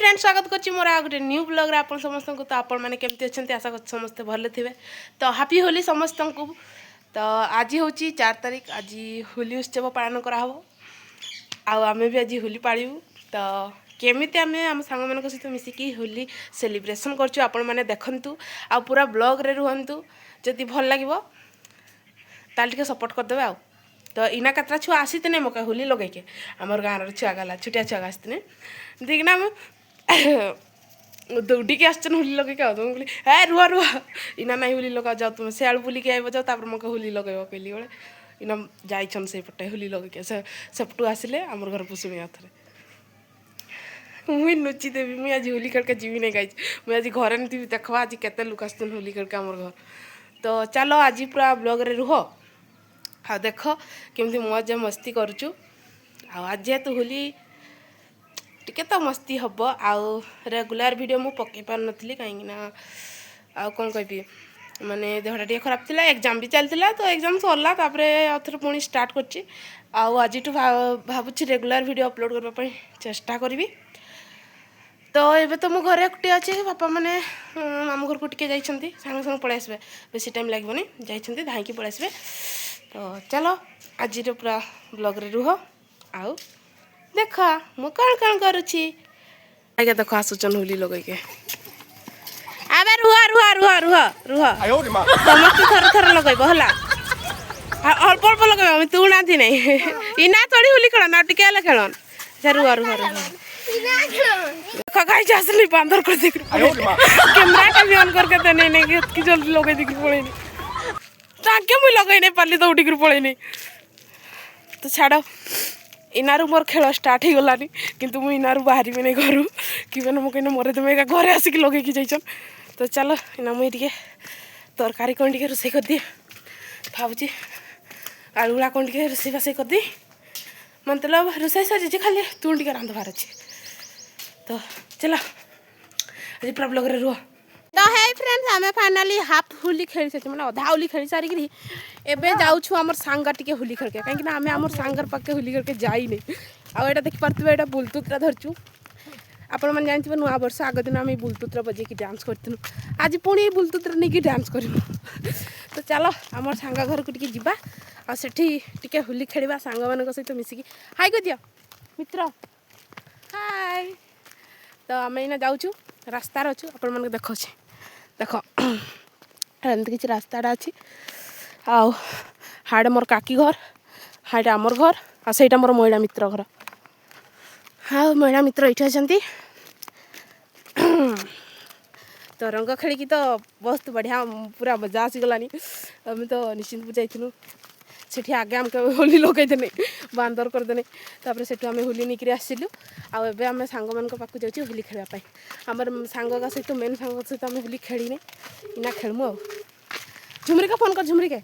Friends स्वागत करछि मोर आ गोटे न्यू ब्लॉग रे आपण समस्त को। तो आपण माने केमती अछंती आशा कर समस्त भले थिबे। तो हैप्पी होली समस्त को। तो आज होची 4 तारीख, आज होली उत्सव पालन करा हो आ आमे भी आज होली पाळिबु। तो केमिति आमे हम संग मन को सहित मिसिकी होली सेलिब्रेशन करछु आपण माने देखंतु आ पूरा ब्लॉग रे रहंतु। जदि भल लागिवो ताल टिके सपोर्ट कर देबे। आ तो इना कतरा छुआ आसीते नहीं मका होली लगे के आमर गाँव छुआ गला छुटिया छुआ आसते देखना दौड़ी के आसन होली लगे क्या तुम कहली है रुआ रुआ इना नहीं होली लगा जाओ तुम सियाल बुली के आइब जाओ तापर मका होली लगे कहली बेले इना जाइछन से पटे होली लगे के सेपटू आसिले आमर घर पुसुमी आथरे मुई नुची देवी मुई आज होली खेल के जीवी नहीं गाई मुई आज घर नहीं देखवा आज केते लोक आसन होली खेल के आमर घर। तो चलो आज पूरा ब्लॉग रे रुह हाँ देख केमती मजा मस्ती करुचु। आज जेहेतु होली टिके तो मस्ती हम आउ रेगुलर वीडियो मु पकई पार नी कहीं आउ कौन कहि माने देहटा टे खराब थिला एग्जाम भी चलता तो एग्जाम सरला आउे पुणी स्टार्ट करछि। आज भावुँ रेगुलर वीडियो अपलोड करने चेष्टा करी। तो ये तो मो घरे एकटी अच्छे बापा मैंने मामू घर को टिके जाइछंती सांगे सांगे पळै आसबे बेसी टाइम लागबोनी जाइछंती धाइकी पळै आसबे। तो चलो आज पूरा ब्लॉग रे रुह आउ देख मु कौन कौन करुछि आगे देख आसुचन होली लगे के आबे रुह रुह रुह रुह रुह समस्त थर थर लगेब हला अल्प अल्प लगेब तू ना थी नहीं इना थोड़ी होली खेलन आ टिके ले खेलन से रुह रुह रुह देख गाइस असली बांदर कर देख कैमरा का भी ऑन करके तो नहीं कि जल्दी लगे दिख पड़े ताके मुई लगे नहीं पाली दौड़ी कर पड़े नहीं। तो छाड़ इनारू मोर खेल स्टार्ट हो गलानी किंतु मुई इनारू बाहरी में नहीं घर कि मैंने मुझे मरे तुम एक घरे आसिक लगे जाइछन। तो चलो इना मुई टिके तरकारी कौन टिके रोसे कर दी भावुची आलुड़ा कौन टिके रोसे बासे कर दी मतलब रोसे सर खाली तू टिके रांधबार अच्छे। तो चलो आज पूरा ब्लॉग रे रुह। तो है फ्रेंड्स आमे फाइनली हाफ होली खेली सारी मैंने अधा होली खेली सारिकी एबे जाऊँ आमर सांगा टिके होली खेल के कहीं आम आम सांगर पाके होली खेल के जाई नहीं आटा देखी पारे यहाँ बुलतुत्रा धरचु आपण मैंने जानते नुआ वर्ष आग दिन आम बुलतुत्रा बजेकी डांस करूँ आज पुणी बुलतुत्रा नहीं डांस करूँ। तो चलो आम सांगा घर को टिके जीवा आ सेठी टिके होली खेलिबा सांग मान सहित मिसिकी हाई कर दियो मित्र हाय। तो आम इना जाऊँ रास्तार अच्छु आपण मन देखा देख एमती किसी रास्ताटा अच्छी आउ हाड़े मोर काकी घर हाड़े आमर घर आ सहीटा मोर महिला मित्र घर हाँ महिला मित्र ये अच्छा। तो रंग खेलिकी तो बहुत बढ़िया पूरा मजा आसीगलानी आम तो निश्चिंतपुर जाइलु सेठी आगे आमके होली लगेदेने बांदर करदेने तापर सेठू आम होली निकरी आसिलु आबे आम सांग मान पाक जाऊँ होली खेलवाई आमर सांग सहित मेन सांग सहित आम होली खेलने इना खेलमु आ झुमरी का फोन कर झुमरी के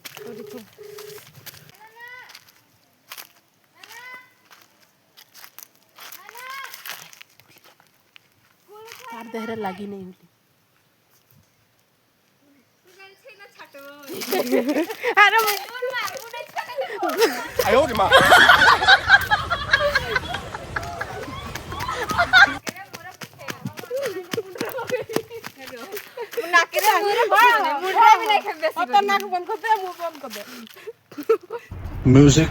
तार देहरे लगी नहीं होली अरे哎呦我的妈！ Music.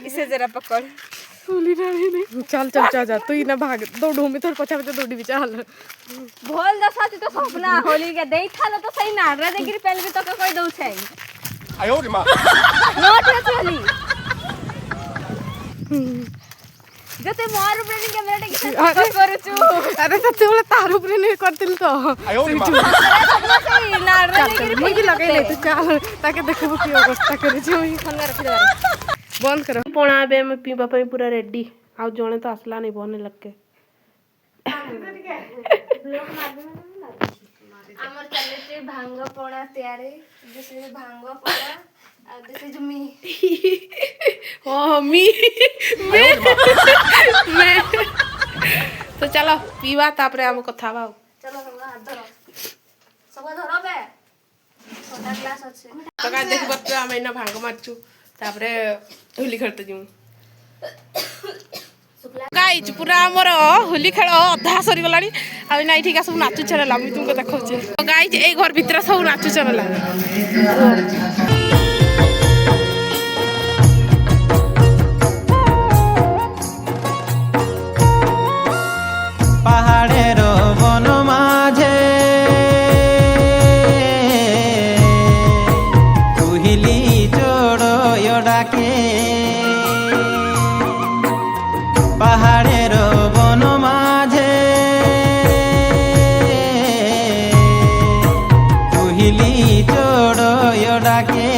इसे जरा पकड़ होली नहीं चल चल चल जा तू ही ना भाग दौड़ू में थोड़ा पछा पछा दौड़ी भी चल भोल दसा तो सपना होली के देई था तो सही ना रे देखि पहले भी तो कोई दउ छै 哎呦我的妈！ नोट है होली जते मोर ऊपर नहीं कैमरा टे करू अरे सत्य बोले तार ऊपर नहीं करतिल तो 哎呦我的妈！ सपना सही ना रे देखि मुई भी लगे नहीं तो चल ताके देखबो की अवस्था करे छी मुई फोन रख दे बंद कर पोणा बे में पीबा पई पूरा रेडी आ जणे तो आसला नहीं बने लग के हमर चले से भांग पोड़ा तैयारी जैसे भांग पोड़ा This is me. Oh, me. मैं तो चलो पीवा तापरे हम कथा बा चलो सब हाथ धरो सब धरो बे छोटा ग्लास अच्छे तो गाइस देखि बत हम इना भांग मारछु तापरे होली खेलते जिमु गाइस पूरा हमर होली खेल अधा सरी गलानी आ ना ठीक सब नाचु चला मुई तुमको देखौछे तो गाइस ए घर भीतर सब नाचु चला পাহাড়ের বন মাঝে কুহিলি চড়য় ডাকে পাহাড়ের বন মাঝে কুহিলি চড়য় ডাকে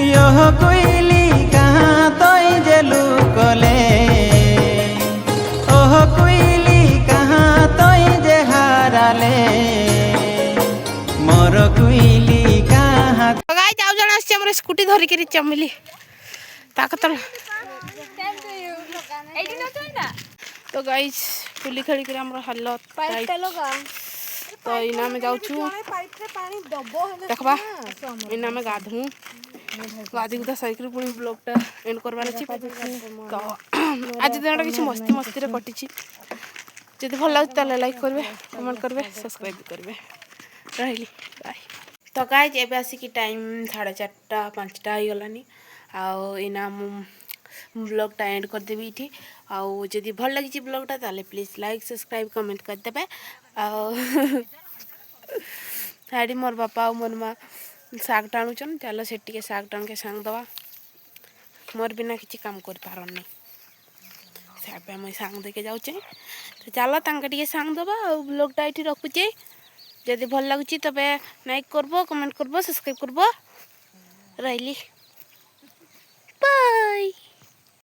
ইহ কুইলি কাহা তই যে লুকলে ओह कुइली कहाँ तोय जे हाराले मोर कुइली कहाँ तो गाइस जाऊ जण आछे हमर स्कूटी धरि के चमिली ताकत तो गाइस होली खेली के हमर हालत पाइप लगा तो इना में जाऊ छु देखबा इना में गाधू गाधी को साइकिल पुणी ब्लॉगटा एंड करबार अछि तो आज दिनटा किसी मस्ती मस्ती रे कटिछि जदि भल लागत त लाइक करबे कमेंट करबे सब्सक्राइब करबे रहिली बाय तो गाइस एबे आसी की टाइम 4:30 5टा हो गलानी आ इना ब्लॉगटा एंड कर देबी इठी आ जदि भल लागिछि ब्लॉगटा ताले प्लीज लाइक सब्सक्राइब कमेंट कर देबे आ हाडी मोर बापा और मोर मां साग टाणुचन चलो से साग टाण के सांग दवा मोर बिना किसी काम कर पारनी से मुझे सांग देके जाऊे तो चलो तांके सांग दवा और ब्लॉगटा ये रखुचे जदि भल लगुच तबे लाइक करबो कमेंट करबो सब्सक्राइब करबो रहिली।